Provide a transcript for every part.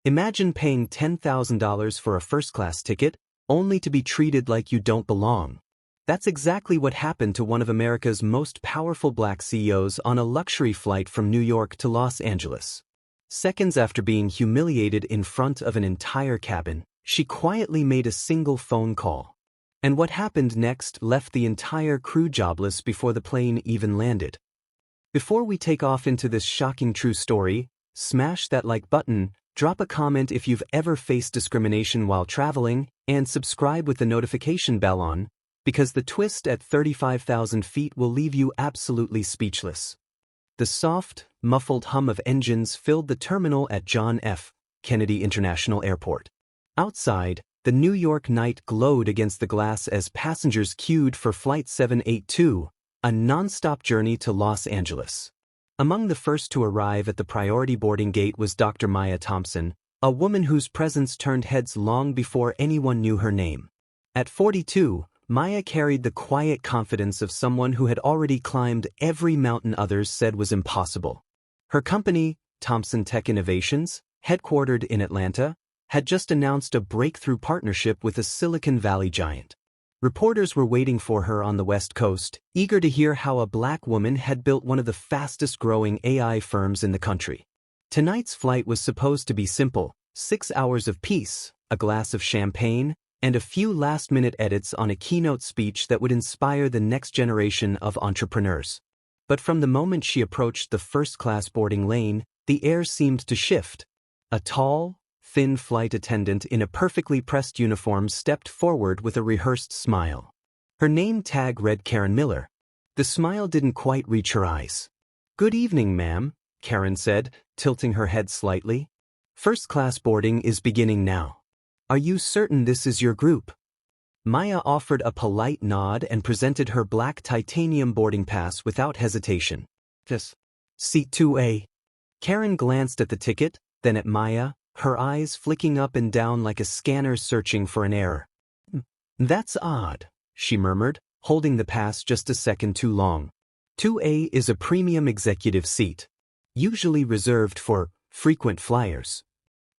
Imagine paying $10,000 for a first-class ticket, only to be treated like you don't belong. That's exactly what happened to one of America's most powerful black CEOs on a luxury flight from New York to Los Angeles. Seconds after being humiliated in front of an entire cabin, she quietly made a single phone call. And what happened next left the entire crew jobless before the plane even landed. Before we take off into this shocking true story, smash that like button, drop a comment if you've ever faced discrimination while traveling, and subscribe with the notification bell on, because the twist at 35,000 feet will leave you absolutely speechless. The soft, muffled hum of engines filled the terminal at John F. Kennedy International Airport. Outside, the New York night glowed against the glass as passengers queued for Flight 782, a non-stop journey to Los Angeles. Among the first to arrive at the priority boarding gate was Dr. Maya Thompson, a woman whose presence turned heads long before anyone knew her name. At 42, Maya carried the quiet confidence of someone who had already climbed every mountain others said was impossible. Her company, Thompson Tech Innovations, headquartered in Atlanta, had just announced a breakthrough partnership with a Silicon Valley giant. Reporters were waiting for her on the West Coast, eager to hear how a black woman had built one of the fastest-growing AI firms in the country. Tonight's flight was supposed to be simple: 6 hours of peace, a glass of champagne, and a few last-minute edits on a keynote speech that would inspire the next generation of entrepreneurs. But from the moment she approached the first-class boarding lane, the air seemed to shift. A tall, thin flight attendant in a perfectly pressed uniform stepped forward with a rehearsed smile. Her name tag read Karen Miller. The smile didn't quite reach her eyes. "Good evening, ma'am," Karen said, tilting her head slightly. "First-class boarding is beginning now. Are you certain this is your group?" Maya offered a polite nod and presented her black titanium boarding pass without hesitation. "This. Seat 2A. Karen glanced at the ticket, then at Maya, her eyes flicking up and down like a scanner searching for an error. "That's odd," she murmured, holding the pass just a second too long. 2A is a premium executive seat, usually reserved for frequent flyers.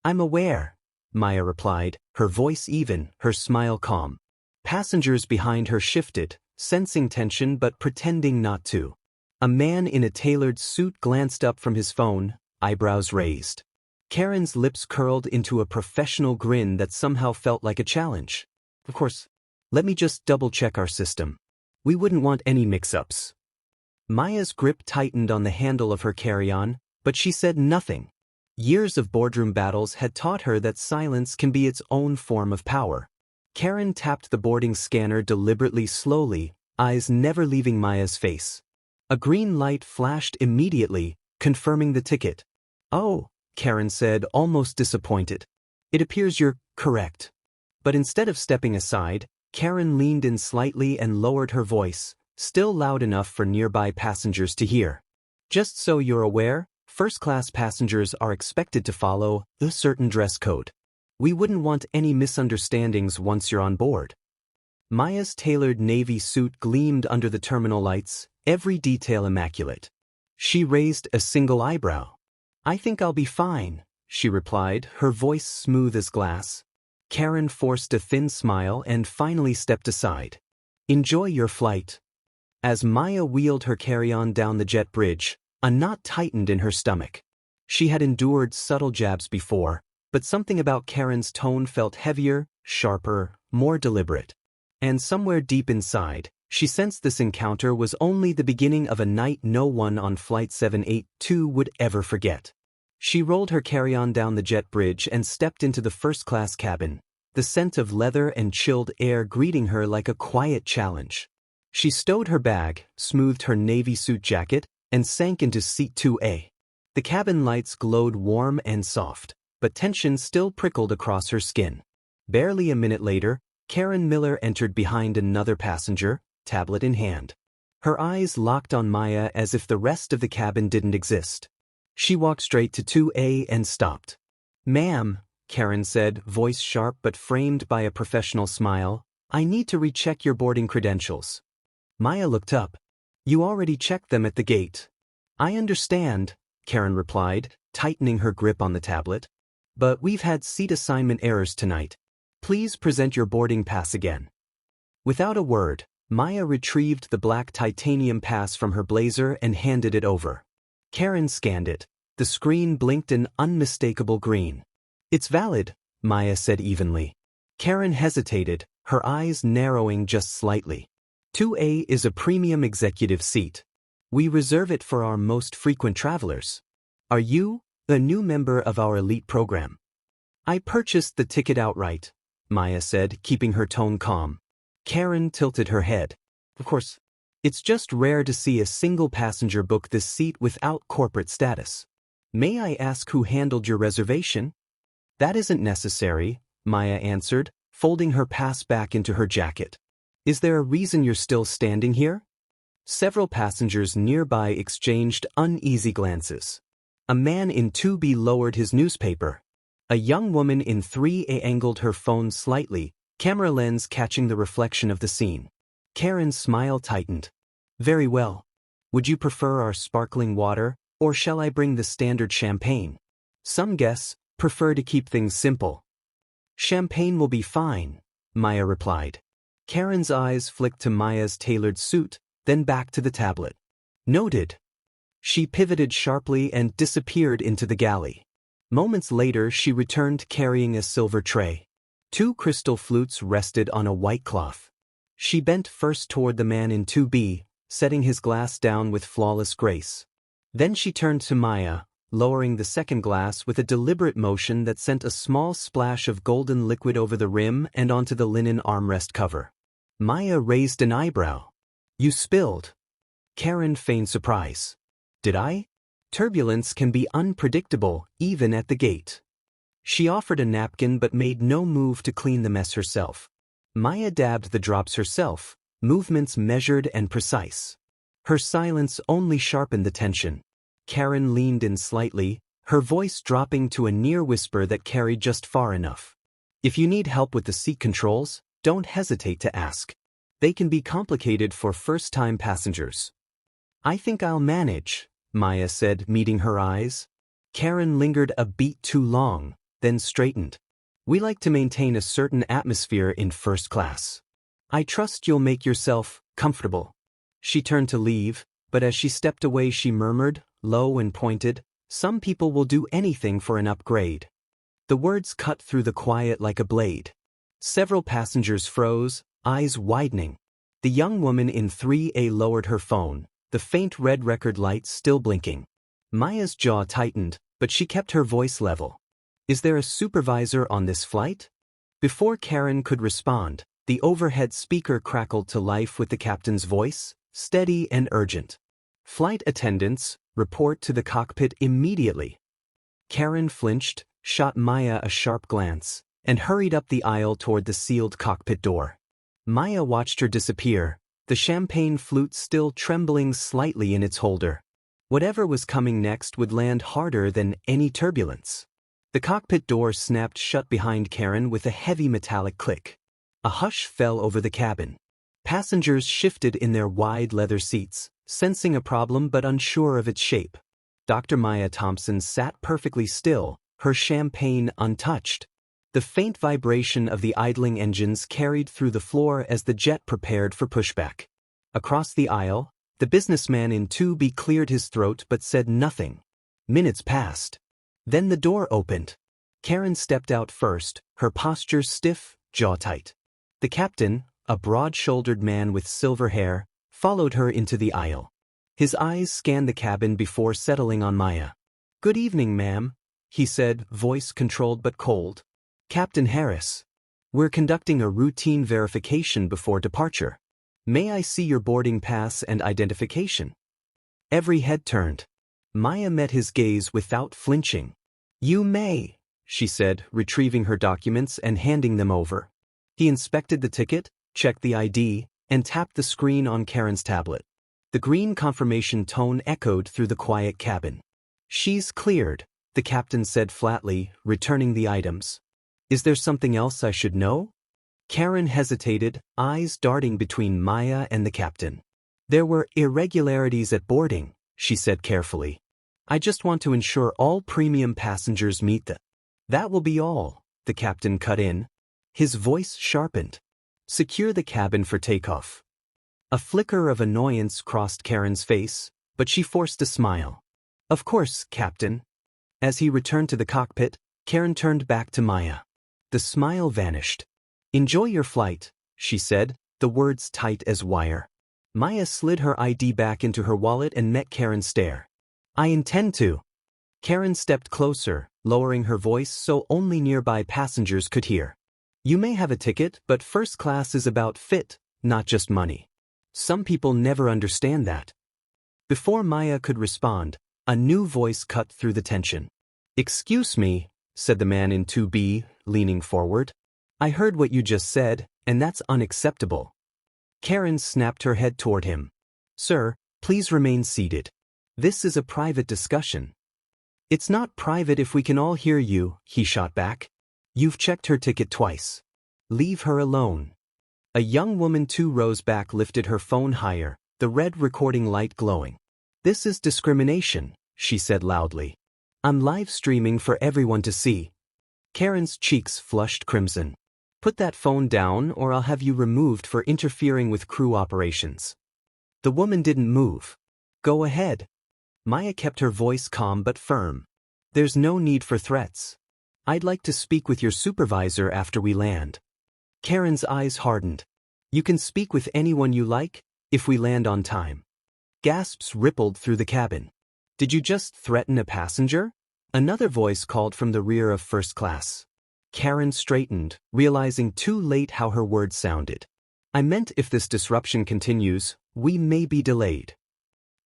"I'm aware," Maya replied, her voice even, her smile calm. Passengers behind her shifted, sensing tension but pretending not to. A man in a tailored suit glanced up from his phone, eyebrows raised. Karen's lips curled into a professional grin that somehow felt like a challenge. "Of course. Let me just double-check our system. We wouldn't want any mix-ups." Maya's grip tightened on the handle of her carry-on, but she said nothing. Years of boardroom battles had taught her that silence can be its own form of power. Karen tapped the boarding scanner deliberately slowly, eyes never leaving Maya's face. A green light flashed immediately, confirming the ticket. "Oh," Karen said, almost disappointed. "It appears you're correct." But instead of stepping aside, Karen leaned in slightly and lowered her voice, still loud enough for nearby passengers to hear. "Just so you're aware, first-class passengers are expected to follow a certain dress code. We wouldn't want any misunderstandings once you're on board." Maya's tailored navy suit gleamed under the terminal lights, every detail immaculate. She raised a single eyebrow. "I think I'll be fine," she replied, her voice smooth as glass. Karen forced a thin smile and finally stepped aside. "Enjoy your flight." As Maya wheeled her carry-on down the jet bridge, a knot tightened in her stomach. She had endured subtle jabs before, but something about Karen's tone felt heavier, sharper, more deliberate. And somewhere deep inside, she sensed this encounter was only the beginning of a night no one on Flight 782 would ever forget. She rolled her carry-on down the jet bridge and stepped into the first-class cabin, the scent of leather and chilled air greeting her like a quiet challenge. She stowed her bag, smoothed her navy suit jacket, and sank into seat 2A. The cabin lights glowed warm and soft, but tension still prickled across her skin. Barely a minute later, Karen Miller entered behind another passenger, tablet in hand. Her eyes locked on Maya as if the rest of the cabin didn't exist. She walked straight to 2A and stopped. "Ma'am," Karen said, voice sharp but framed by a professional smile, "I need to recheck your boarding credentials." Maya looked up. "You already checked them at the gate." "I understand," Karen replied, tightening her grip on the tablet. but we've had seat assignment errors tonight. Please present your boarding pass again. Without a word, Maya retrieved the black titanium pass from her blazer and handed it over. Karen scanned it. The screen blinked an unmistakable green. It's valid, Maya said evenly. Karen hesitated, her eyes narrowing just slightly. 2A is a premium executive seat. We reserve it for our most frequent travelers. Are you a new member of our elite program? I purchased the ticket outright, Maya said, keeping her tone calm. Karen tilted her head. Of course, it's just rare to see a single passenger book this seat without corporate status. May I ask who handled your reservation? That isn't necessary, Maya answered, folding her pass back into her jacket. Is there a reason you're still standing here? Several passengers nearby exchanged uneasy glances. A man in 2B lowered his newspaper. A young woman in 3A angled her phone slightly, camera lens catching the reflection of the scene. Karen's smile tightened. Very well. Would you prefer our sparkling water, or shall I bring the standard champagne? Some guests prefer to keep things simple. Champagne will be fine, Maya replied. Karen's eyes flicked to Maya's tailored suit, then back to the tablet. Noted. She pivoted sharply and disappeared into the galley. Moments later she returned carrying a silver tray. 2 crystal flutes rested on a white cloth. She bent first toward the man in 2B, setting his glass down with flawless grace. Then she turned to Maya, lowering the second glass with a deliberate motion that sent a small splash of golden liquid over the rim and onto the linen armrest cover. Maya raised an eyebrow. You spilled. Karen feigned surprise. Did I? Turbulence can be unpredictable, even at the gate. She offered a napkin but made no move to clean the mess herself. Maya dabbed the drops herself, movements measured and precise. Her silence only sharpened the tension. Karen leaned in slightly, her voice dropping to a near whisper that carried just far enough. If you need help with the seat controls, don't hesitate to ask. They can be complicated for first-time passengers. I think I'll manage, Maya said, meeting her eyes. Karen lingered a beat too long, then straightened. We like to maintain a certain atmosphere in first class. I trust you'll make yourself comfortable. She turned to leave, but as she stepped away she murmured, low and pointed, some people will do anything for an upgrade. The words cut through the quiet like a blade. Several passengers froze, eyes widening. The young woman in 3A lowered her phone, the faint red record light still blinking. Maya's jaw tightened, but she kept her voice level. Is there a supervisor on this flight? Before Karen could respond, the overhead speaker crackled to life with the captain's voice, steady and urgent. Flight attendants, report to the cockpit immediately. Karen flinched, shot Maya a sharp glance, and hurried up the aisle toward the sealed cockpit door. Maya watched her disappear, the champagne flute still trembling slightly in its holder. Whatever was coming next would land harder than any turbulence. The cockpit door snapped shut behind Karen with a heavy metallic click. A hush fell over the cabin. Passengers shifted in their wide leather seats, sensing a problem but unsure of its shape. Dr. Maya Thompson sat perfectly still, her champagne untouched. The faint vibration of the idling engines carried through the floor as the jet prepared for pushback. Across the aisle, the businessman in 2B cleared his throat but said nothing. Minutes passed. Then the door opened. Karen stepped out first, her posture stiff, jaw tight. The captain, a broad-shouldered man with silver hair, followed her into the aisle. His eyes scanned the cabin before settling on Maya. Good evening, ma'am, he said, voice controlled but cold. Captain Harris. We're conducting a routine verification before departure. May I see your boarding pass and identification? Every head turned. Maya met his gaze without flinching. You may, she said, retrieving her documents and handing them over. He inspected the ticket, checked the ID, and tapped the screen on Karen's tablet. The green confirmation tone echoed through the quiet cabin. She's cleared, the captain said flatly, returning the items. Is there something else I should know? Karen hesitated, eyes darting between Maya and the captain. There were irregularities at boarding, she said carefully. I just want to ensure all premium passengers meet the That will be all, the captain cut in. His voice sharpened. Secure the cabin for takeoff. A flicker of annoyance crossed Karen's face, but she forced a smile. Of course, Captain. As he returned to the cockpit, Karen turned back to Maya. The smile vanished. Enjoy your flight, she said, the words tight as wire. Maya slid her ID back into her wallet and met Karen's stare. I intend to. Karen stepped closer, lowering her voice so only nearby passengers could hear. You may have a ticket, but first class is about fit, not just money. Some people never understand that. Before Maya could respond, a new voice cut through the tension. Excuse me, said the man in 2B, leaning forward. I heard what you just said, and that's unacceptable. Karen snapped her head toward him. Sir, please remain seated. This is a private discussion. It's not private if we can all hear you, he shot back. You've checked her ticket twice. Leave her alone. A young woman 2 rows back lifted her phone higher, the red recording light glowing. This is discrimination, she said loudly. I'm live streaming for everyone to see. Karen's cheeks flushed crimson. Put that phone down or I'll have you removed for interfering with crew operations. The woman didn't move. Go ahead. Maya kept her voice calm but firm. There's no need for threats. I'd like to speak with your supervisor after we land. Karen's eyes hardened. You can speak with anyone you like, if we land on time. Gasps rippled through the cabin. Did you just threaten a passenger? Another voice called from the rear of first class. Karen straightened, realizing too late how her words sounded. I meant if this disruption continues, we may be delayed.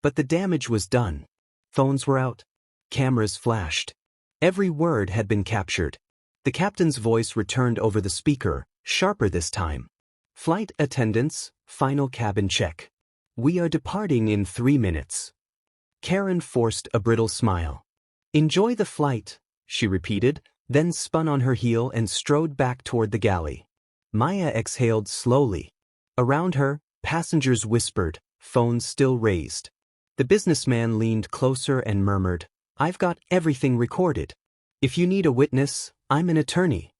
But the damage was done. Phones were out. Cameras flashed. Every word had been captured. The captain's voice returned over the speaker, sharper this time. Flight attendants, final cabin check. We are departing in 3 minutes. Karen forced a brittle smile. Enjoy the flight, she repeated, then spun on her heel and strode back toward the galley. Maya exhaled slowly. Around her, passengers whispered, phones still raised. The businessman leaned closer and murmured, I've got everything recorded. If you need a witness, I'm an attorney.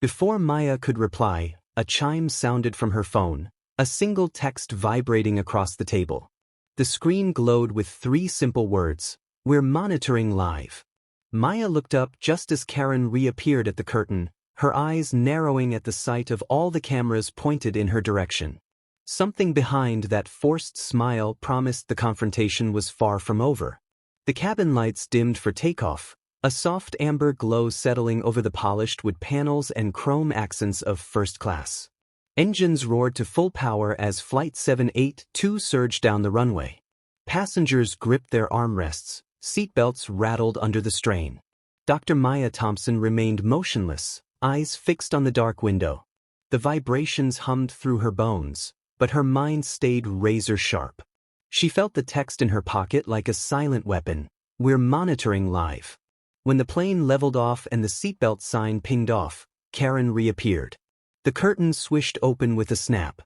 Before Maya could reply, a chime sounded from her phone, a single text vibrating across the table. The screen glowed with 3 simple words, We're monitoring live. Maya looked up just as Karen reappeared at the curtain, her eyes narrowing at the sight of all the cameras pointed in her direction. Something behind that forced smile promised the confrontation was far from over. The cabin lights dimmed for takeoff, a soft amber glow settling over the polished wood panels and chrome accents of first class. Engines roared to full power as Flight 782 surged down the runway. Passengers gripped their armrests, seatbelts rattled under the strain. Dr. Maya Thompson remained motionless, eyes fixed on the dark window. The vibrations hummed through her bones, but her mind stayed razor-sharp. She felt the text in her pocket like a silent weapon. We're monitoring live. When the plane leveled off and the seatbelt sign pinged off, Karen reappeared. The curtain swished open with a snap.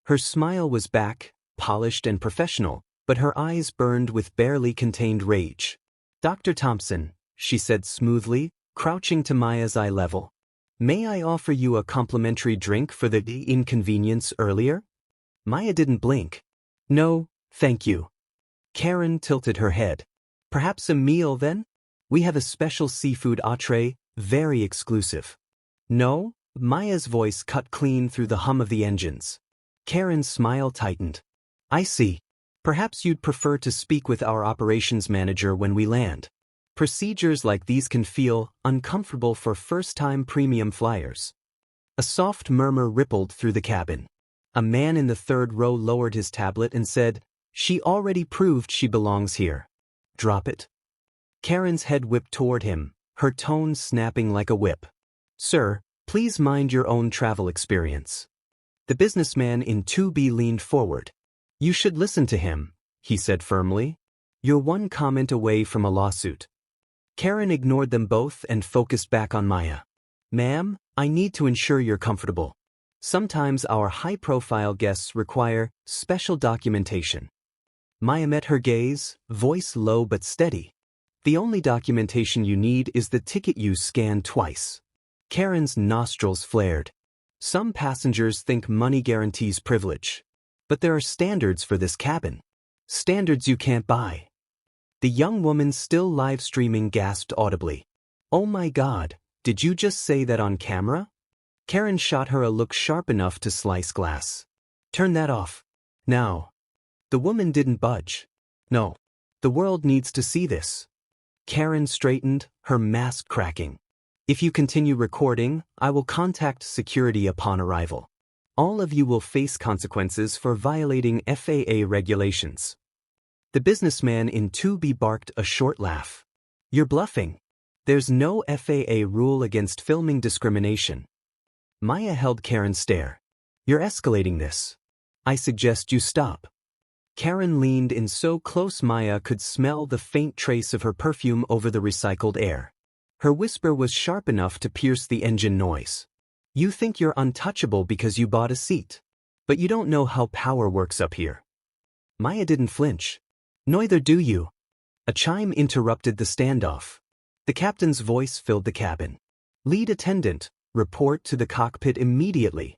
Her smile was back, polished and professional, but her eyes burned with barely contained rage. Dr. Thompson, she said smoothly, crouching to Maya's eye level. May I offer you a complimentary drink for the inconvenience earlier? Maya didn't blink. No, thank you. Karen tilted her head. Perhaps a meal then? We have a special seafood entree, very exclusive. No? Maya's voice cut clean through the hum of the engines. Karen's smile tightened. I see. Perhaps you'd prefer to speak with our operations manager when we land. Procedures like these can feel uncomfortable for first-time premium flyers. A soft murmur rippled through the cabin. A man in the 3rd row lowered his tablet and said, She already proved she belongs here. Drop it. Karen's head whipped toward him, her tone snapping like a whip. Sir, please mind your own travel experience. The businessman in 2B leaned forward. You should listen to him, he said firmly. You're one comment away from a lawsuit. Karen ignored them both and focused back on Maya. Ma'am, I need to ensure you're comfortable. Sometimes our high-profile guests require special documentation. Maya met her gaze, voice low but steady. The only documentation you need is the ticket you scanned twice. Karen's nostrils flared. Some passengers think money guarantees privilege. But there are standards for this cabin. Standards you can't buy. The young woman still live streaming gasped audibly. "Oh my God, did you just say that on camera?" Karen shot her a look sharp enough to slice glass. "Turn that off. Now." The woman didn't budge. "No. The world needs to see this." Karen straightened, her mask cracking. "If you continue recording, I will contact security upon arrival. All of you will face consequences for violating FAA regulations." The businessman in 2B barked a short laugh. "You're bluffing. There's no FAA rule against filming discrimination." Maya held Karen's stare. "You're escalating this. I suggest you stop." Karen leaned in so close Maya could smell the faint trace of her perfume over the recycled air. Her whisper was sharp enough to pierce the engine noise. "You think you're untouchable because you bought a seat. But you don't know how power works up here." Maya didn't flinch. "Neither do you." A chime interrupted the standoff. The captain's voice filled the cabin. "Lead attendant, report to the cockpit immediately."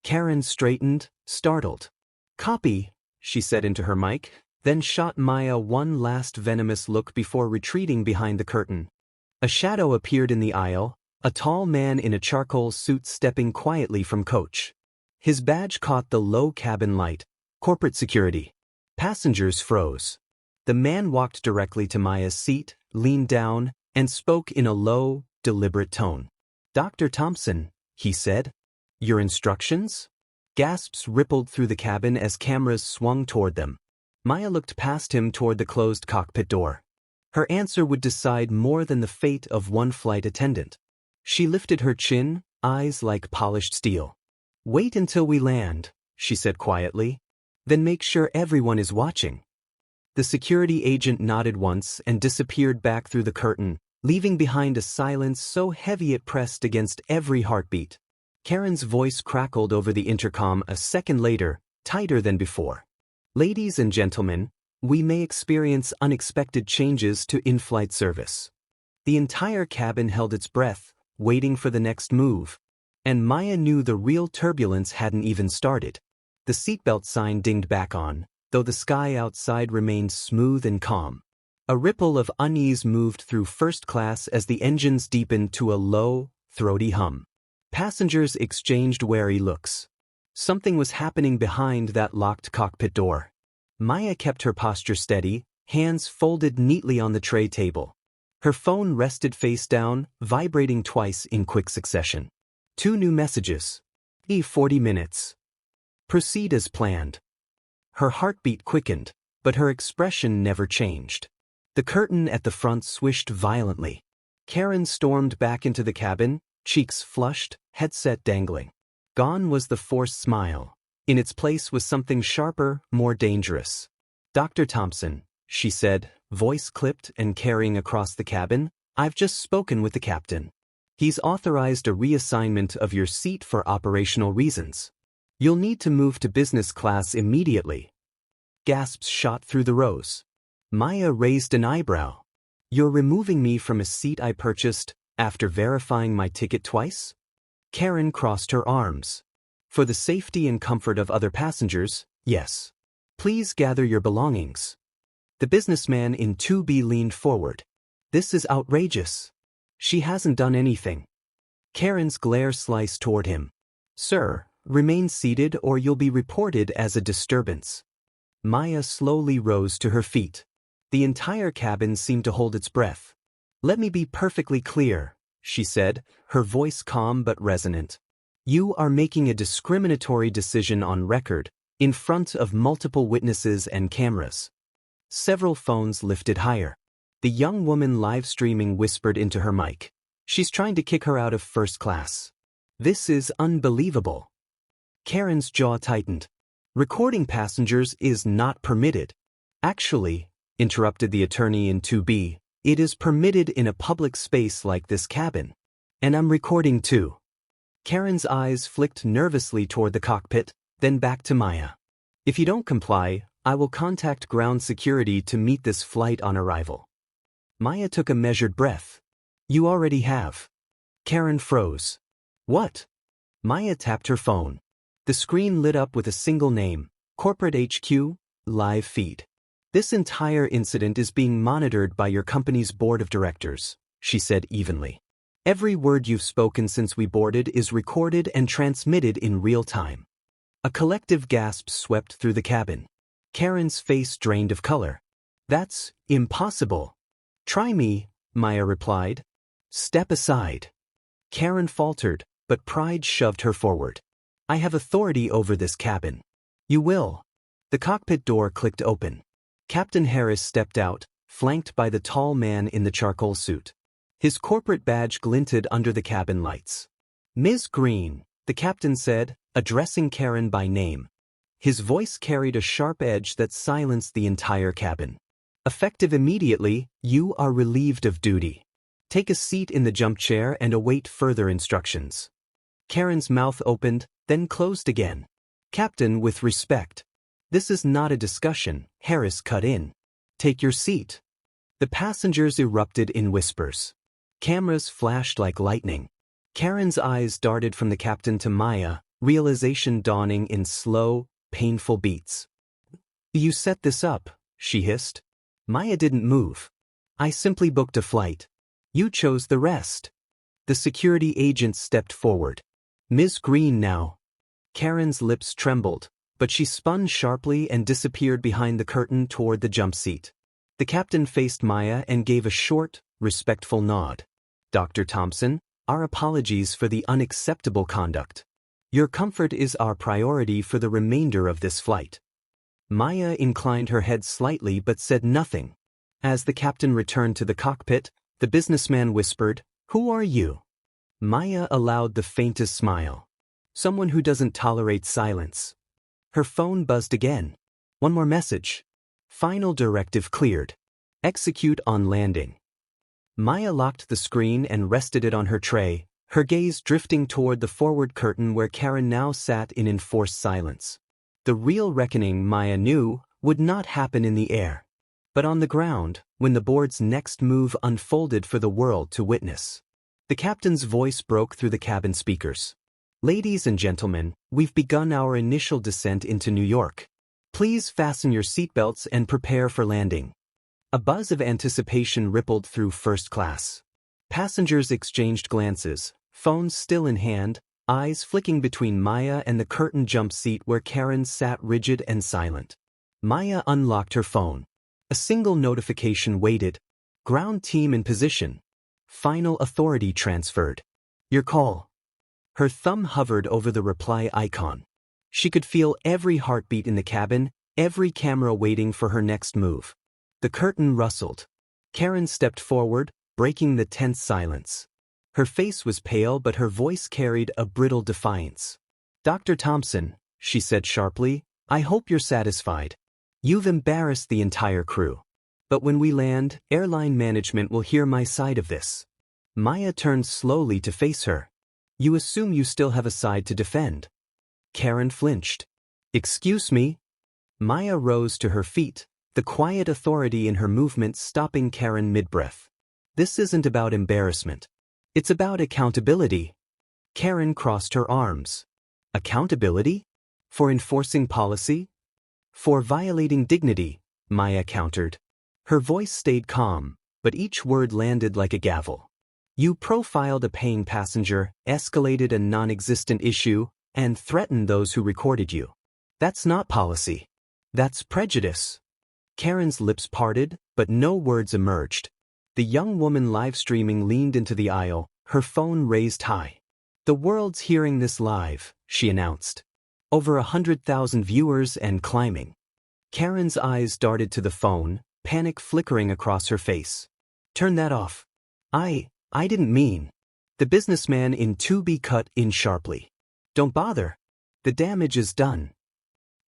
Karen straightened, startled. "Copy," she said into her mic, then shot Maya one last venomous look before retreating behind the curtain. A shadow appeared in the aisle, a tall man in a charcoal suit stepping quietly from coach. His badge caught the low cabin light. Corporate security. Passengers froze. The man walked directly to Maya's seat, leaned down, and spoke in a low, deliberate tone. "Dr. Thompson," he said. "Your instructions?" Gasps rippled through the cabin as cameras swung toward them. Maya looked past him toward the closed cockpit door. Her answer would decide more than the fate of one flight attendant. She lifted her chin, eyes like polished steel. "Wait until we land," she said quietly. "Then make sure everyone is watching." The security agent nodded once and disappeared back through the curtain, leaving behind a silence so heavy it pressed against every heartbeat. Karen's voice crackled over the intercom a second later, tighter than before. "Ladies and gentlemen, we may experience unexpected changes to in-flight service." The entire cabin held its breath, waiting for the next move. And Maya knew the real turbulence hadn't even started. The seatbelt sign dinged back on, though the sky outside remained smooth and calm. A ripple of unease moved through first class as the engines deepened to a low, throaty hum. Passengers exchanged wary looks. Something was happening behind that locked cockpit door. Maya kept her posture steady, hands folded neatly on the tray table. Her phone rested face down, vibrating twice in quick succession. 2 new messages. 40 minutes. Proceed as planned. Her heartbeat quickened, but her expression never changed. The curtain at the front swished violently. Karen stormed back into the cabin, cheeks flushed, headset dangling. Gone was the forced smile. In its place was something sharper, more dangerous. "Dr. Thompson," she said, voice clipped and carrying across the cabin, "I've just spoken with the captain. He's authorized a reassignment of your seat for operational reasons. You'll need to move to business class immediately." Gasps shot through the rows. Maya raised an eyebrow. "You're removing me from a seat I purchased after verifying my ticket twice?" Karen crossed her arms. "For the safety and comfort of other passengers, yes. Please gather your belongings." The businessman in 2B leaned forward. "This is outrageous. She hasn't done anything." Karen's glare sliced toward him. "Sir, remain seated or you'll be reported as a disturbance." Maya slowly rose to her feet. The entire cabin seemed to hold its breath. "Let me be perfectly clear," she said, her voice calm but resonant. "You are making a discriminatory decision on record, in front of multiple witnesses and cameras." Several phones lifted higher. The young woman live streaming whispered into her mic. "She's trying to kick her out of first class. This is unbelievable." Karen's jaw tightened. "Recording passengers is not permitted." "Actually," interrupted the attorney in 2B, "it is permitted in a public space like this cabin. And I'm recording too." Karen's eyes flicked nervously toward the cockpit, then back to Maya. "If you don't comply, I will contact ground security to meet this flight on arrival." Maya took a measured breath. You already have. Karen froze. What? Maya tapped her phone. The screen lit up with a single name, Corporate HQ, live feed. This entire incident is being monitored by your company's board of directors, she said evenly. Every word you've spoken since we boarded is recorded and transmitted in real time. A collective gasp swept through the cabin. Karen's face drained of color. That's impossible. Try me, Maya replied. Step aside. Karen faltered, but pride shoved her forward. I have authority over this cabin. You will. The cockpit door clicked open. Captain Harris stepped out, flanked by the tall man in the charcoal suit. His corporate badge glinted under the cabin lights. Ms. Green, the captain said, addressing Karen by name. His voice carried a sharp edge that silenced the entire cabin. Effective immediately, you are relieved of duty. Take a seat in the jump chair and await further instructions. Karen's mouth opened, then closed again. Captain, with respect. This is not a discussion, Harris cut in. Take your seat. The passengers erupted in whispers. Cameras flashed like lightning. Karen's eyes darted from the captain to Maya, realization dawning in slow, painful beats. You set this up, she hissed. Maya didn't move. I simply booked a flight. You chose the rest. The security agent stepped forward. Ms. Green now. Karen's lips trembled, but she spun sharply and disappeared behind the curtain toward the jump seat. The captain faced Maya and gave a short, respectful nod. Dr. Thompson, our apologies for the unacceptable conduct. Your comfort is our priority for the remainder of this flight. Maya inclined her head slightly but said nothing. As the captain returned to the cockpit, the businessman whispered, Who are you? Maya allowed the faintest smile. Someone who doesn't tolerate silence. Her phone buzzed again. One more message. Final directive cleared. Execute on landing. Maya locked the screen and rested it on her tray, her gaze drifting toward the forward curtain where Karen now sat in enforced silence. The real reckoning, Maya knew, would not happen in the air, but on the ground, when the board's next move unfolded for the world to witness. The captain's voice broke through the cabin speakers. Ladies and gentlemen, we've begun our initial descent into New York. Please fasten your seatbelts and prepare for landing. A buzz of anticipation rippled through first class. Passengers exchanged glances, phones still in hand, eyes flicking between Maya and the curtain jump seat where Karen sat rigid and silent. Maya unlocked her phone. A single notification waited. Ground team in position. Final authority transferred. Your call. Her thumb hovered over the reply icon. She could feel every heartbeat in the cabin, every camera waiting for her next move. The curtain rustled. Karen stepped forward, breaking the tense silence. Her face was pale but her voice carried a brittle defiance. Dr. Thompson, she said sharply, I hope you're satisfied. You've embarrassed the entire crew. But when we land, airline management will hear my side of this. Maya turned slowly to face her. You assume you still have a side to defend. Karen flinched. Excuse me? Maya rose to her feet, the quiet authority in her movement stopping Karen mid-breath. This isn't about embarrassment. It's about accountability. Karen crossed her arms. Accountability? For enforcing policy? For violating dignity, Maya countered. Her voice stayed calm, but each word landed like a gavel. You profiled a paying passenger, escalated a non-existent issue, and threatened those who recorded you. That's not policy. That's prejudice. Karen's lips parted, but no words emerged. The young woman live-streaming leaned into the aisle, her phone raised high. The world's hearing this live, she announced. Over 100,000 viewers and climbing. Karen's eyes darted to the phone, panic flickering across her face. Turn that off. I didn't mean. The businessman in 2B cut in sharply. Don't bother. The damage is done.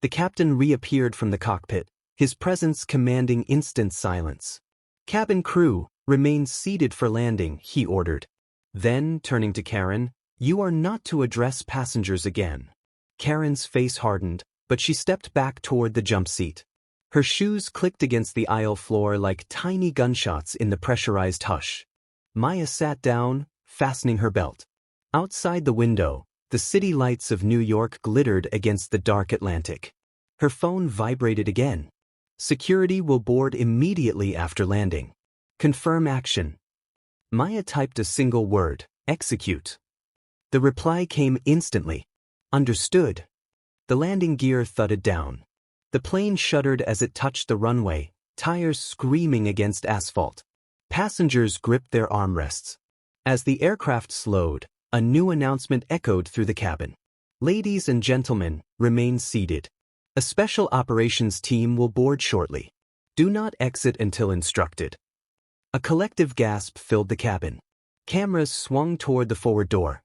The captain reappeared from the cockpit, his presence commanding instant silence. Cabin crew, remain seated for landing, he ordered. Then, turning to Karen, you are not to address passengers again. Karen's face hardened, but she stepped back toward the jump seat. Her shoes clicked against the aisle floor like tiny gunshots in the pressurized hush. Maya sat down, fastening her belt. Outside the window, the city lights of New York glittered against the dark Atlantic. Her phone vibrated again. Security will board immediately after landing. Confirm action. Maya typed a single word, execute. The reply came instantly. Understood. The landing gear thudded down. The plane shuddered as it touched the runway, tires screaming against asphalt. Passengers gripped their armrests. As the aircraft slowed, a new announcement echoed through the cabin. Ladies and gentlemen, remain seated. A special operations team will board shortly. Do not exit until instructed. A collective gasp filled the cabin. Cameras swung toward the forward door.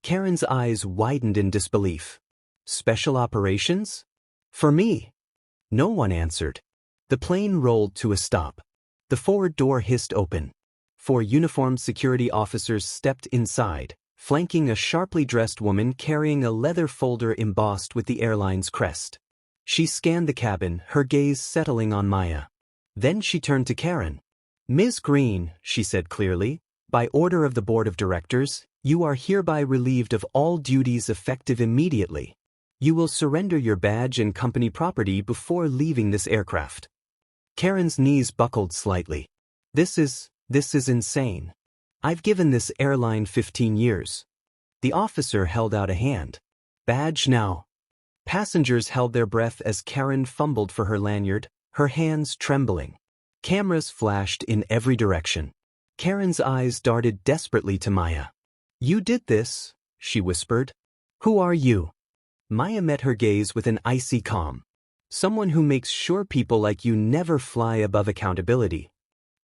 Karen's eyes widened in disbelief. Special operations? For me? No one answered. The plane rolled to a stop. The forward door hissed open. 4 uniformed security officers stepped inside, flanking a sharply dressed woman carrying a leather folder embossed with the airline's crest. She scanned the cabin, her gaze settling on Maya. Then she turned to Karen. Ms. Green, she said clearly, by order of the board of directors, you are hereby relieved of all duties effective immediately. You will surrender your badge and company property before leaving this aircraft. Karen's knees buckled slightly. This is insane. I've given this airline 15 years. The officer held out a hand. Badge now. Passengers held their breath as Karen fumbled for her lanyard, her hands trembling. Cameras flashed in every direction. Karen's eyes darted desperately to Maya. You did this, she whispered. Who are you? Maya met her gaze with an icy calm. Someone who makes sure people like you never fly above accountability.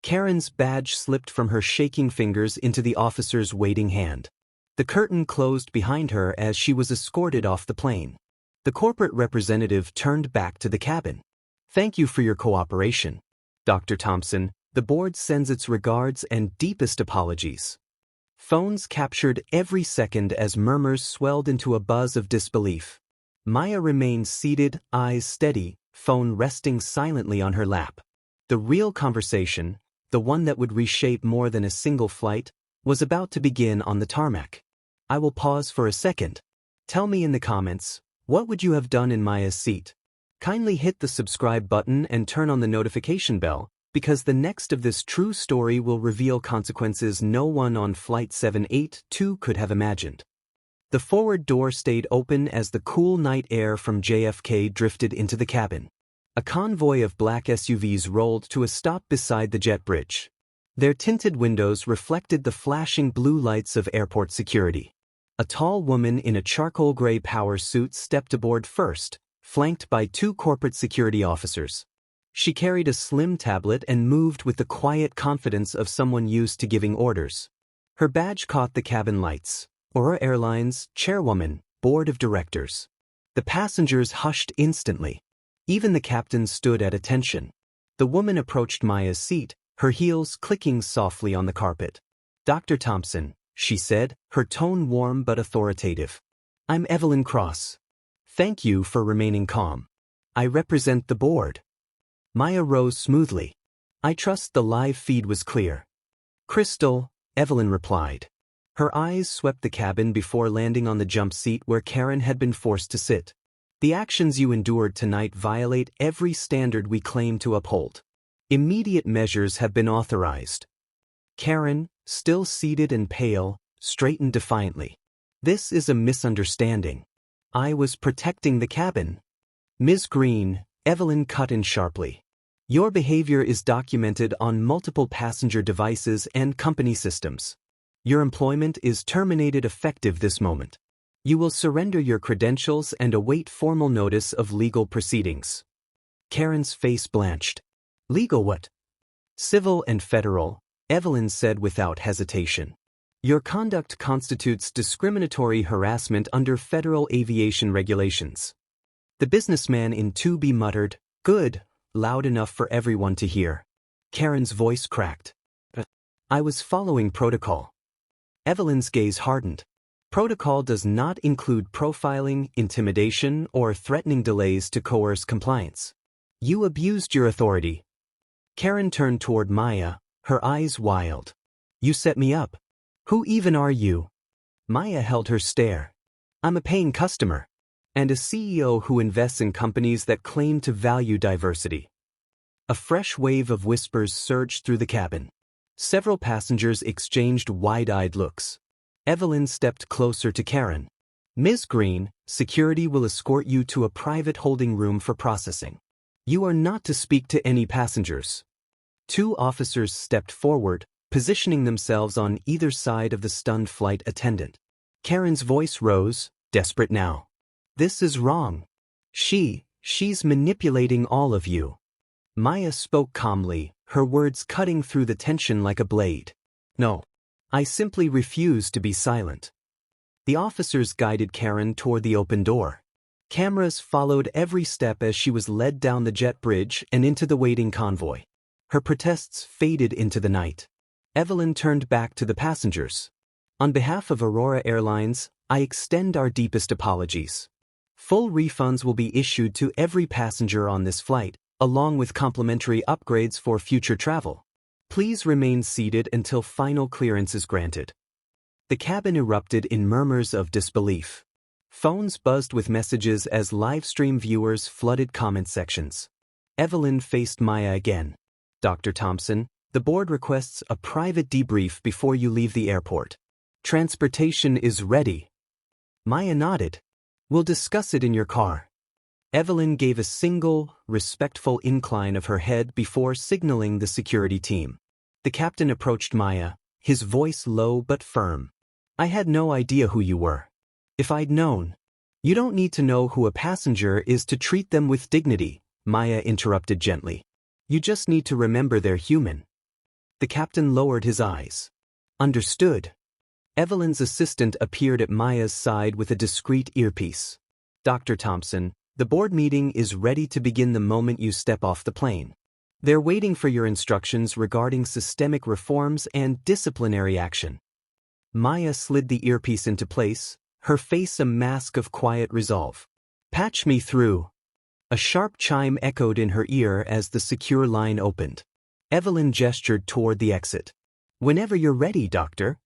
Karen's badge slipped from her shaking fingers into the officer's waiting hand. The curtain closed behind her as she was escorted off the plane. The corporate representative turned back to the cabin. Thank you for your cooperation. Dr. Thompson, the board sends its regards and deepest apologies. Phones captured every second as murmurs swelled into a buzz of disbelief. Maya remained seated, eyes steady, phone resting silently on her lap. The real conversation, the one that would reshape more than a single flight, was about to begin on the tarmac. I will pause for a second. Tell me in the comments, what would you have done in Maya's seat? Kindly hit the subscribe button and turn on the notification bell, because the next of this true story will reveal consequences no one on Flight 782 could have imagined. The forward door stayed open as the cool night air from JFK drifted into the cabin. A convoy of black SUVs rolled to a stop beside the jet bridge. Their tinted windows reflected the flashing blue lights of airport security. A tall woman in a charcoal gray power suit stepped aboard first, flanked by 2 corporate security officers. She carried a slim tablet and moved with the quiet confidence of someone used to giving orders. Her badge caught the cabin lights. Aura Airlines, Chairwoman, Board of Directors. The passengers hushed instantly. Even the captain stood at attention. The woman approached Maya's seat, her heels clicking softly on the carpet. Dr. Thompson, she said, her tone warm but authoritative. I'm Evelyn Cross. Thank you for remaining calm. I represent the board. Maya rose smoothly. I trust the live feed was clear. Crystal, Evelyn replied. Her eyes swept the cabin before landing on the jump seat where Karen had been forced to sit. The actions you endured tonight violate every standard we claim to uphold. Immediate measures have been authorized. Karen, still seated and pale, straightened defiantly. This is a misunderstanding. I was protecting the cabin. Ms. Green, Evelyn cut in sharply. Your behavior is documented on multiple passenger devices and company systems. Your employment is terminated effective this moment. You will surrender your credentials and await formal notice of legal proceedings. Karen's face blanched. Legal what? Civil and federal, Evelyn said without hesitation. Your conduct constitutes discriminatory harassment under federal aviation regulations. The businessman in 2B muttered, Good, loud enough for everyone to hear. Karen's voice cracked. I was following protocol. Evelyn's gaze hardened. Protocol does not include profiling, intimidation, or threatening delays to coerce compliance. You abused your authority. Karen turned toward Maya, her eyes wild. You set me up. Who even are you? Maya held her stare. I'm a paying customer. And a CEO who invests in companies that claim to value diversity. A fresh wave of whispers surged through the cabin. Several passengers exchanged wide-eyed looks. Evelyn stepped closer to Karen. Ms. Green, security will escort you to a private holding room for processing. You are not to speak to any passengers. Two officers stepped forward, positioning themselves on either side of the stunned flight attendant. Karen's voice rose, desperate now. This is wrong. She's manipulating all of you. Maya spoke calmly, her words cutting through the tension like a blade. No. I simply refuse to be silent. The officers guided Karen toward the open door. Cameras followed every step as she was led down the jet bridge and into the waiting convoy. Her protests faded into the night. Evelyn turned back to the passengers. On behalf of Aurora Airlines, I extend our deepest apologies. Full refunds will be issued to every passenger on this flight, along with complimentary upgrades for future travel. Please remain seated until final clearance is granted. The cabin erupted in murmurs of disbelief. Phones buzzed with messages as live-stream viewers flooded comment sections. Evelyn faced Maya again. Dr. Thompson, the board requests a private debrief before you leave the airport. Transportation is ready. Maya nodded. We'll discuss it in your car. Evelyn gave a single, respectful incline of her head before signaling the security team. The captain approached Maya, his voice low but firm. I had no idea who you were. If I'd known. You don't need to know who a passenger is to treat them with dignity, Maya interrupted gently. You just need to remember they're human. The captain lowered his eyes. Understood. Evelyn's assistant appeared at Maya's side with a discreet earpiece. Dr. Thompson, the board meeting is ready to begin the moment you step off the plane. They're waiting for your instructions regarding systemic reforms and disciplinary action. Maya slid the earpiece into place, her face a mask of quiet resolve. Patch me through. A sharp chime echoed in her ear as the secure line opened. Evelyn gestured toward the exit. Whenever you're ready, Doctor.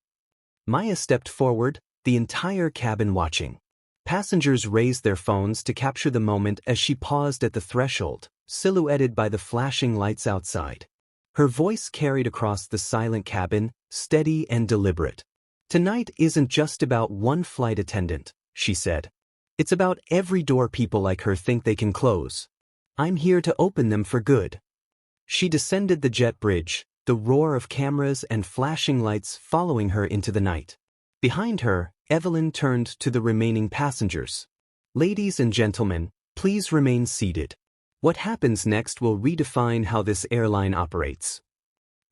Maya stepped forward, the entire cabin watching. Passengers raised their phones to capture the moment as she paused at the threshold, silhouetted by the flashing lights outside. Her voice carried across the silent cabin, steady and deliberate. Tonight isn't just about one flight attendant, she said. It's about every door people like her think they can close. I'm here to open them for good. She descended the jet bridge, the roar of cameras and flashing lights following her into the night. Behind her, Evelyn turned to the remaining passengers. Ladies and gentlemen, please remain seated. What happens next will redefine how this airline operates.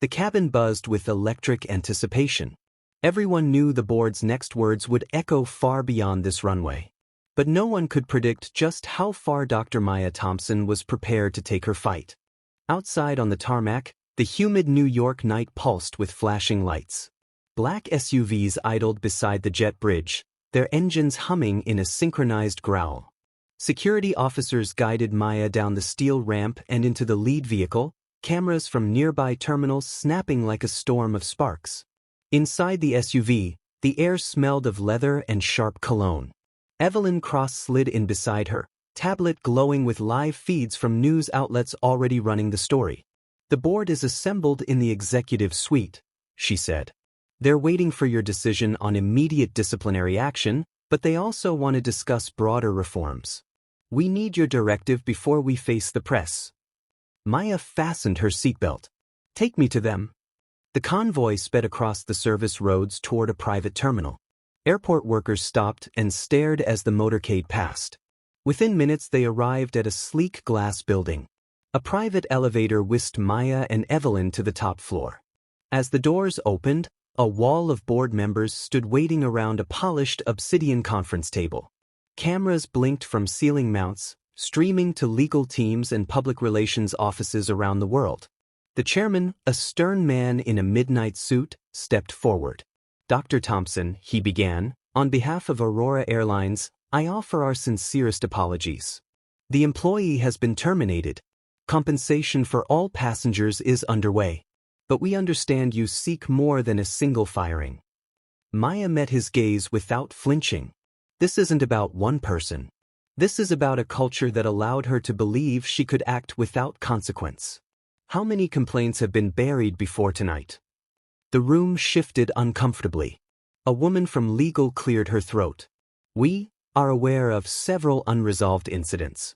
The cabin buzzed with electric anticipation. Everyone knew the board's next words would echo far beyond this runway. But no one could predict just how far Dr. Maya Thompson was prepared to take her fight. Outside on the tarmac, the humid New York night pulsed with flashing lights. Black SUVs idled beside the jet bridge, their engines humming in a synchronized growl. Security officers guided Maya down the steel ramp and into the lead vehicle, cameras from nearby terminals snapping like a storm of sparks. Inside the SUV, the air smelled of leather and sharp cologne. Evelyn slid in beside her, tablet glowing with live feeds from news outlets already running the story. The board is assembled in the executive suite, she said. They're waiting for your decision on immediate disciplinary action, but they also want to discuss broader reforms. We need your directive before we face the press. Maya fastened her seatbelt. Take me to them. The convoy sped across the service roads toward a private terminal. Airport workers stopped and stared as the motorcade passed. Within minutes they arrived at a sleek glass building. A private elevator whisked Maya and Evelyn to the top floor. As the doors opened, a wall of board members stood waiting around a polished obsidian conference table. Cameras blinked from ceiling mounts, streaming to legal teams and public relations offices around the world. The chairman, a stern man in a midnight suit, stepped forward. Dr. Thompson, he began, on behalf of Aurora Airlines, I offer our sincerest apologies. The employee has been terminated. Compensation for all passengers is underway. But we understand you seek more than a single firing. Maya met his gaze without flinching. This isn't about one person. This is about a culture that allowed her to believe she could act without consequence. How many complaints have been buried before tonight? The room shifted uncomfortably. A woman from legal cleared her throat. We are aware of several unresolved incidents.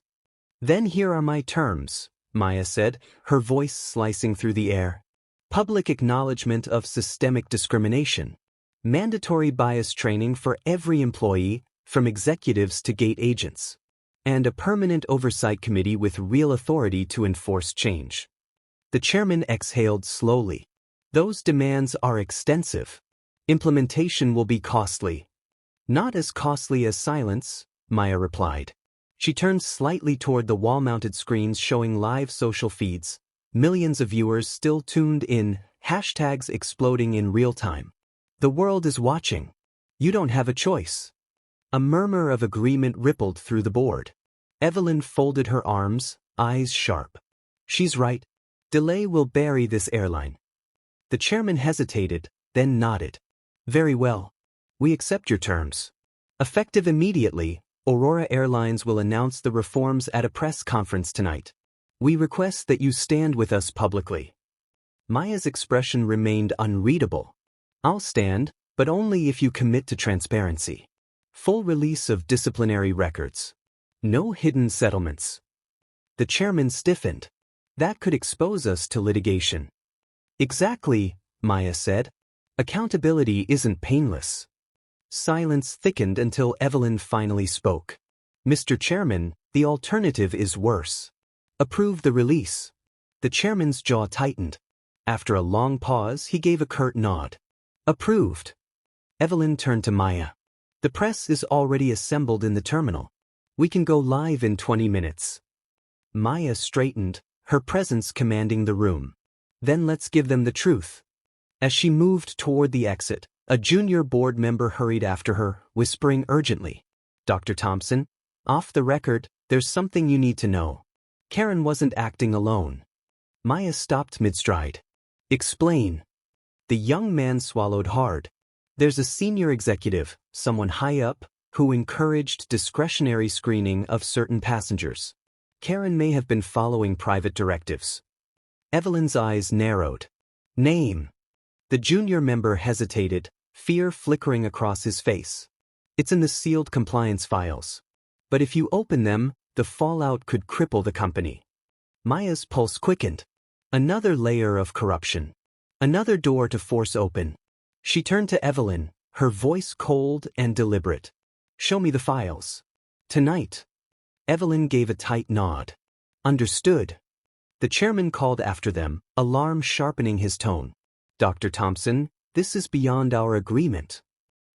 Then here are my terms, Maya said, her voice slicing through the air. Public acknowledgement of systemic discrimination. Mandatory bias training for every employee, from executives to gate agents. And a permanent oversight committee with real authority to enforce change. The chairman exhaled slowly. Those demands are extensive. Implementation will be costly. Not as costly as silence, Maya replied. She turned slightly toward the wall-mounted screens showing live social feeds. Millions of viewers still tuned in, hashtags exploding in real time. The world is watching. You don't have a choice. A murmur of agreement rippled through the board. Evelyn folded her arms, eyes sharp. She's right. Delay will bury this airline. The chairman hesitated, then nodded. Very well. We accept your terms. Effective immediately, Aurora Airlines will announce the reforms at a press conference tonight. We request that you stand with us publicly. Maya's expression remained unreadable. I'll stand, but only if you commit to transparency. Full release of disciplinary records. No hidden settlements. The chairman stiffened. That could expose us to litigation. Exactly, Maya said. Accountability isn't painless. Silence thickened until Evelyn finally spoke. Mr. Chairman, the alternative is worse. Approve the release. The chairman's jaw tightened. After a long pause, he gave a curt nod. Approved. Evelyn turned to Maya. The press is already assembled in the terminal. We can go live in 20 minutes. Maya straightened, her presence commanding the room. Then let's give them the truth. As she moved toward the exit, a junior board member hurried after her, whispering urgently. Dr. Thompson, off the record, there's something you need to know. Karen wasn't acting alone. Maya stopped mid-stride. Explain. The young man swallowed hard. There's a senior executive, someone high up, who encouraged discretionary screening of certain passengers. Karen may have been following private directives. Evelyn's eyes narrowed. Name. The junior member hesitated, fear flickering across his face. It's in the sealed compliance files. But if you open them, the fallout could cripple the company. Maya's pulse quickened. Another layer of corruption. Another door to force open. She turned to Evelyn, her voice cold and deliberate. Show me the files. Tonight. Evelyn gave a tight nod. Understood. The chairman called after them, alarm sharpening his tone. Dr. Thompson, this is beyond our agreement.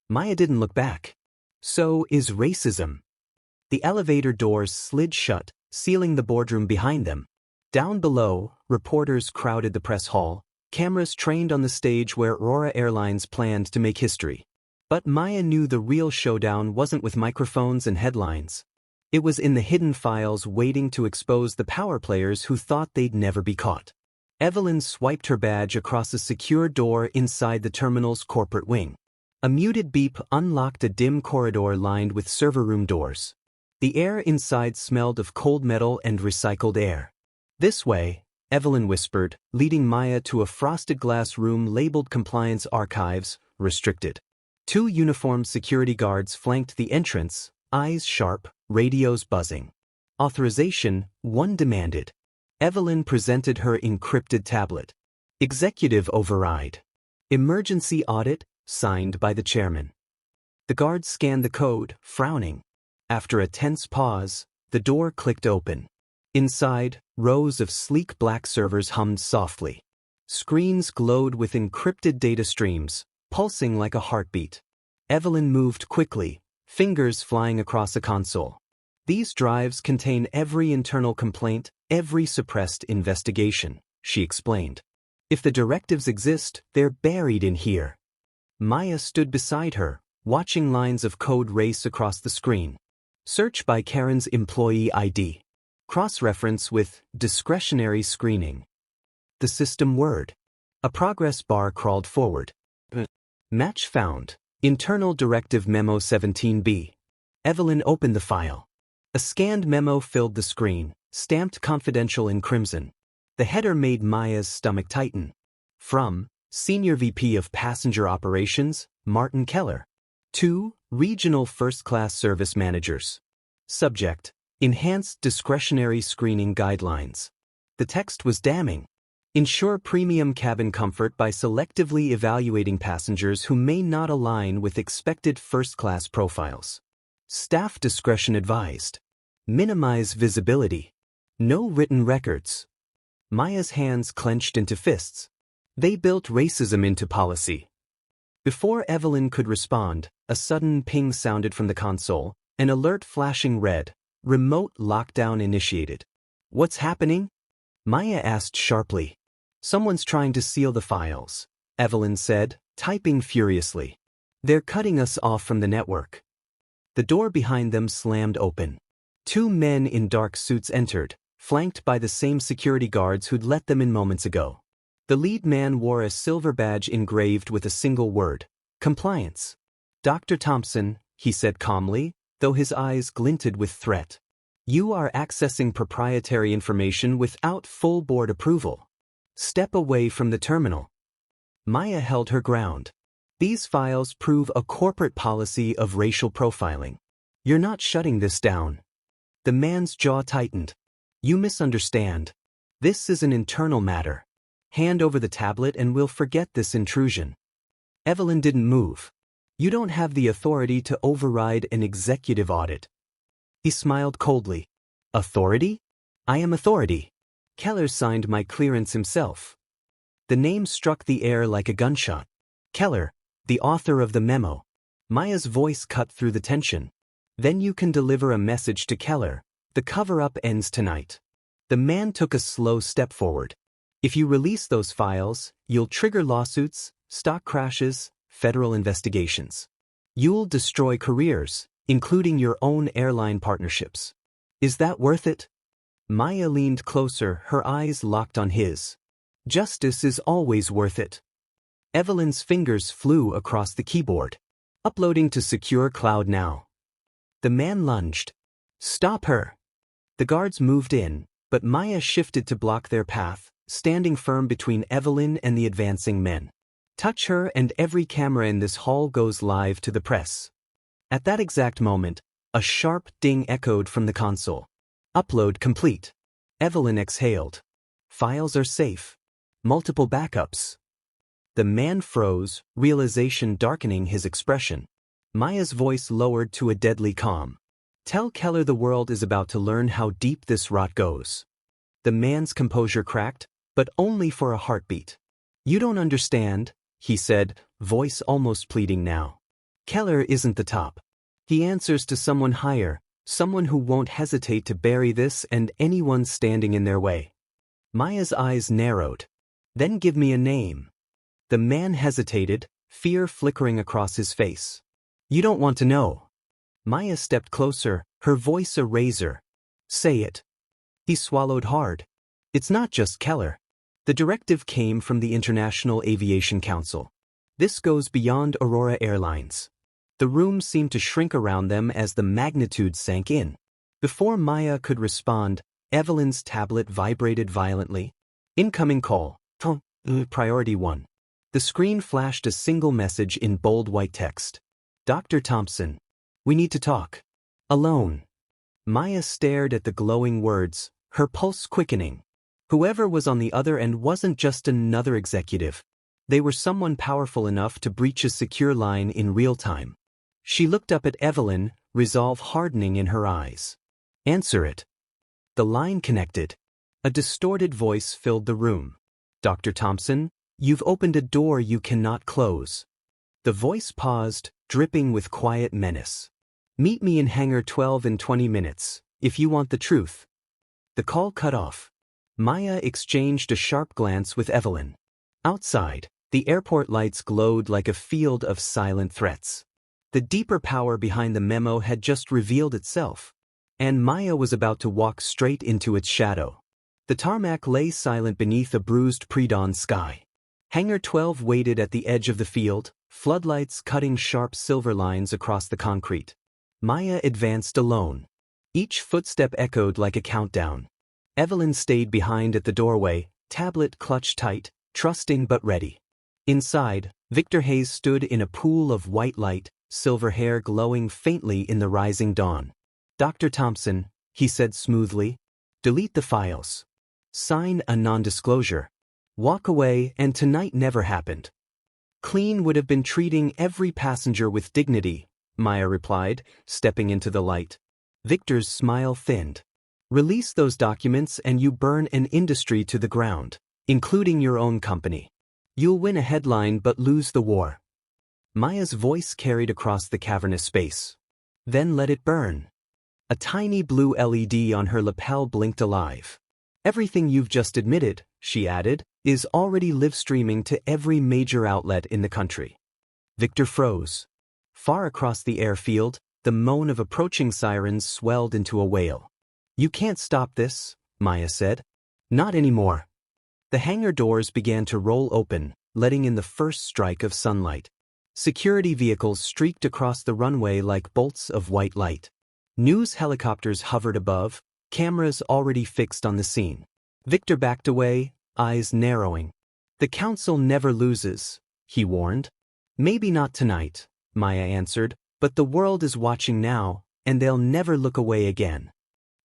Maya didn't look back. So is racism. The elevator doors slid shut, sealing the boardroom behind them. Down below, reporters crowded the press hall, cameras trained on the stage where Aurora Airlines planned to make history. But Maya knew the real showdown wasn't with microphones and headlines. It was in the hidden files waiting to expose the power players who thought they'd never be caught. Evelyn swiped her badge across a secure door inside the terminal's corporate wing. A muted beep unlocked a dim corridor lined with server room doors. The air inside smelled of cold metal and recycled air. This way, Evelyn whispered, leading Maya to a frosted glass room labeled Compliance Archives, Restricted. 2 uniformed security guards flanked the entrance, eyes sharp, radios buzzing. Authorization, one demanded. Evelyn presented her encrypted tablet. Executive override. Emergency audit, signed by the chairman. The guard scanned the code, frowning. After a tense pause, the door clicked open. Inside, rows of sleek black servers hummed softly. Screens glowed with encrypted data streams, pulsing like a heartbeat. Evelyn moved quickly, fingers flying across a console. These drives contain every internal complaint, every suppressed investigation, she explained. If the directives exist, they're buried in here. Maya stood beside her, watching lines of code race across the screen. Search by Karen's employee ID. Cross-reference with discretionary screening. The system word. A progress bar crawled forward. Match found. Internal Directive Memo 17B. Evelyn opened the file. A scanned memo filled the screen, stamped confidential in crimson. The header made Maya's stomach tighten. From Senior VP of Passenger Operations, Martin Keller. To Regional First Class Service Managers. Subject: Enhanced Discretionary Screening Guidelines. The text was damning. Ensure premium cabin comfort by selectively evaluating passengers who may not align with expected first-class profiles. Staff discretion advised. Minimize visibility. No written records. Maya's hands clenched into fists. They built racism into policy. Before Evelyn could respond, a sudden ping sounded from the console, an alert flashing red. Remote lockdown initiated. What's happening? Maya asked sharply. Someone's trying to seal the files, Evelyn said, typing furiously. They're cutting us off from the network. The door behind them slammed open. Two men in dark suits entered, flanked by the same security guards who'd let them in moments ago. The lead man wore a silver badge engraved with a single word: compliance. Dr. Thompson, he said calmly, though his eyes glinted with threat. You are accessing proprietary information without full board approval. Step away from the terminal. Maya held her ground. These files prove a corporate policy of racial profiling. You're not shutting this down. The man's jaw tightened. You misunderstand. This is an internal matter. Hand over the tablet and we'll forget this intrusion. Evelyn didn't move. You don't have the authority to override an executive audit. He smiled coldly. Authority? I am authority. Keller signed my clearance himself. The name struck the air like a gunshot. Keller, the author of the memo. Maya's voice cut through the tension. Then you can deliver a message to Keller. The cover-up ends tonight. The man took a slow step forward. If you release those files, you'll trigger lawsuits, stock crashes, federal investigations. You'll destroy careers, including your own airline partnerships. Is that worth it? Maya leaned closer, her eyes locked on his. Justice is always worth it. Evelyn's fingers flew across the keyboard. Uploading to secure cloud now. The man lunged. Stop her. The guards moved in, but Maya shifted to block their path, standing firm between Evelyn and the advancing men. Touch her and every camera in this hall goes live to the press. At that exact moment, a sharp ding echoed from the console. Upload complete. Evelyn exhaled. Files are safe. Multiple backups. The man froze, realization darkening his expression. Maya's voice lowered to a deadly calm. Tell Keller the world is about to learn how deep this rot goes. The man's composure cracked, but only for a heartbeat. You don't understand, he said, voice almost pleading now. Keller isn't the top. He answers to someone higher, someone who won't hesitate to bury this and anyone standing in their way. Maya's eyes narrowed. Then give me a name. The man hesitated, fear flickering across his face. You don't want to know. Maya stepped closer, her voice a razor. Say it. He swallowed hard. It's not just Keller. The directive came from the International Aviation Council. This goes beyond Aurora Airlines. The room seemed to shrink around them as the magnitude sank in. Before Maya could respond, Evelyn's tablet vibrated violently. Incoming call. Priority 1. The screen flashed a single message in bold white text. Dr. Thompson. We need to talk. Alone. Maya stared at the glowing words, her pulse quickening. Whoever was on the other end wasn't just another executive. They were someone powerful enough to breach a secure line in real time. She looked up at Evelyn, resolve hardening in her eyes. Answer it. The line connected. A distorted voice filled the room. Dr. Thompson, you've opened a door you cannot close. The voice paused, dripping with quiet menace. Meet me in Hangar 12 in 20 minutes, if you want the truth. The call cut off. Maya exchanged a sharp glance with Evelyn. Outside, the airport lights glowed like a field of silent threats. The deeper power behind the memo had just revealed itself. and Maya was about to walk straight into its shadow. The tarmac lay silent beneath a bruised pre-dawn sky. Hangar 12 waited at the edge of the field, floodlights cutting sharp silver lines across the concrete. Maya advanced alone. Each footstep echoed like a countdown. Evelyn stayed behind at the doorway, tablet clutched tight, trusting but ready. Inside, Victor Hayes stood in a pool of white light, silver hair glowing faintly in the rising dawn. "Dr. Thompson," he said smoothly, "delete the files. Sign a non-disclosure. Walk away, and tonight never happened." "Clean would have been treating every passenger with dignity," Maya replied, stepping into the light. Victor's smile thinned. "Release those documents and you burn an industry to the ground, including your own company. You'll win a headline but lose the war." Maya's voice carried across the cavernous space. "Then let it burn." A tiny blue LED on her lapel blinked alive. "Everything you've just admitted," she added, "is already live-streaming to every major outlet in the country." Victor froze. Far across the airfield, the moan of approaching sirens swelled into a wail. "You can't stop this," Maya said. "Not anymore." The hangar doors began to roll open, letting in the first strike of sunlight. Security vehicles streaked across the runway like bolts of white light. News helicopters hovered above, cameras already fixed on the scene. Victor backed away, eyes narrowing. "The council never loses," he warned. "Maybe not tonight," Maya answered, "but the world is watching now, and they'll never look away again."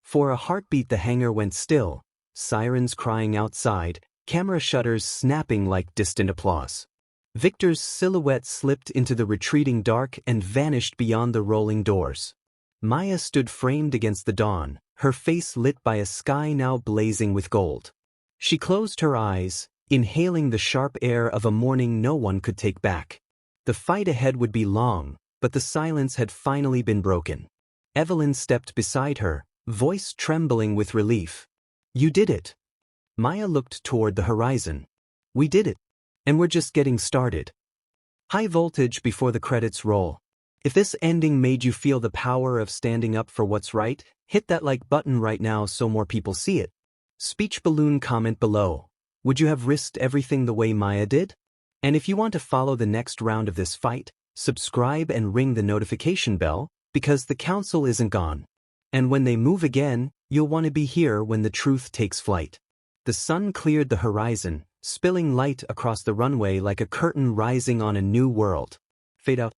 For a heartbeat the hangar went still, sirens crying outside, camera shutters snapping like distant applause. Victor's silhouette slipped into the retreating dark and vanished beyond the rolling doors. Maya stood framed against the dawn, her face lit by a sky now blazing with gold. She closed her eyes, inhaling the sharp air of a morning no one could take back. The fight ahead would be long, but the silence had finally been broken. Evelyn stepped beside her, voice trembling with relief. "You did it." Maya looked toward the horizon. "We did it. And we're just getting started." High voltage before the credits roll. If this ending made you feel the power of standing up for what's right, hit that like button right now so more people see it. Speech balloon comment below. Would you have risked everything the way Maya did? And if you want to follow the next round of this fight, subscribe and ring the notification bell, because the council isn't gone. And when they move again, you'll want to be here when the truth takes flight. The sun cleared the horizon, spilling light across the runway like a curtain rising on a new world. Fade out.